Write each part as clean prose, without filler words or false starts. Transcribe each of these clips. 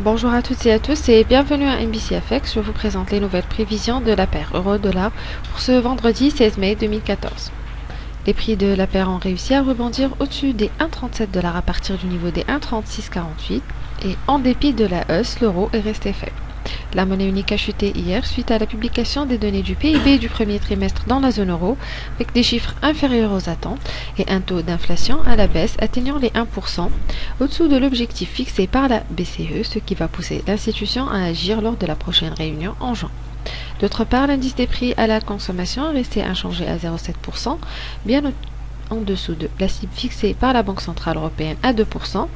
Bonjour à toutes et à tous et bienvenue à NBCFX. Je vous présente les nouvelles prévisions de la paire euro-dollar pour ce vendredi 16 mai 2014. Les prix de la paire ont réussi à rebondir au-dessus des 1,37 $ à partir du niveau des 1,3648 et en dépit de la hausse, l'euro est resté faible. La monnaie unique a chuté hier suite à la publication des données du PIB du premier trimestre dans la zone euro, avec des chiffres inférieurs aux attentes et un taux d'inflation à la baisse atteignant les 1%, au-dessous de l'objectif fixé par la BCE, ce qui va pousser l'institution à agir lors de la prochaine réunion en juin. D'autre part, l'indice des prix à la consommation est resté inchangé à 0,7%, bien en dessous de la cible fixée par la Banque centrale européenne à 2%.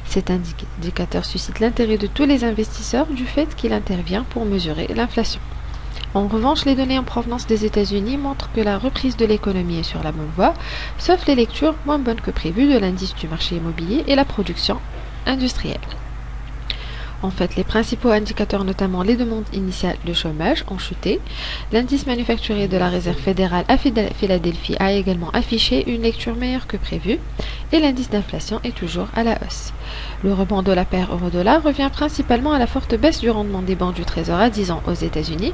Cet indicateur suscite l'intérêt de tous les investisseurs du fait qu'il intervient pour mesurer l'inflation. En revanche, les données en provenance des États-Unis montrent que la reprise de l'économie est sur la bonne voie, sauf les lectures moins bonnes que prévues de l'indice du marché immobilier et la production industrielle. En fait, les principaux indicateurs, notamment les demandes initiales de chômage, ont chuté. L'indice manufacturier de la Réserve fédérale à Philadelphie a également affiché une lecture meilleure que prévue et l'indice d'inflation est toujours à la hausse. Le rebond de la paire euro-dollar revient principalement à la forte baisse du rendement des banques du Trésor à 10 ans aux États-Unis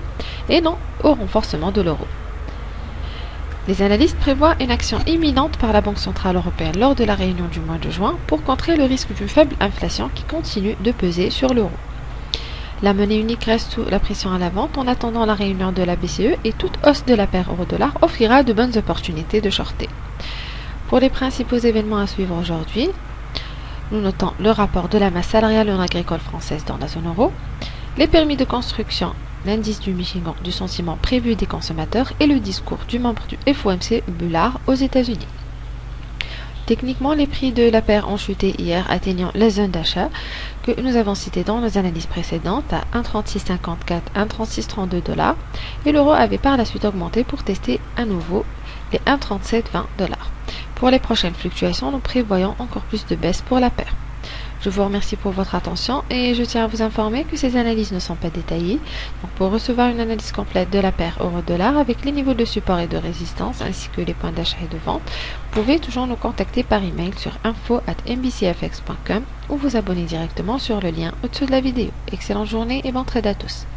et non au renforcement de l'euro. Les analystes prévoient une action imminente par la Banque centrale européenne lors de la réunion du mois de juin pour contrer le risque d'une faible inflation qui continue de peser sur l'euro. La monnaie unique reste sous la pression à la vente en attendant la réunion de la BCE et toute hausse de la paire euro-dollar offrira de bonnes opportunités de shorter. Pour les principaux événements à suivre aujourd'hui, nous notons le rapport de la masse salariale non agricole française dans la zone euro, les permis de construction, l'indice du Michigan du sentiment prévu des consommateurs et le discours du membre du FOMC Bullard aux États-Unis. Techniquement, les prix de la paire ont chuté hier, atteignant la zone d'achat que nous avons citée dans nos analyses précédentes à 1,3654, 1,3632 $ et l'euro avait par la suite augmenté pour tester à nouveau les 1,3720 $. Pour les prochaines fluctuations, nous prévoyons encore plus de baisse pour la paire. Je vous remercie pour votre attention et je tiens à vous informer que ces analyses ne sont pas détaillées. Donc pour recevoir une analyse complète de la paire euro-dollar avec les niveaux de support et de résistance ainsi que les points d'achat et de vente, vous pouvez toujours nous contacter par email sur info@mbcfx.com ou vous abonner directement sur le lien au-dessus de la vidéo. Excellente journée et bon trade à tous.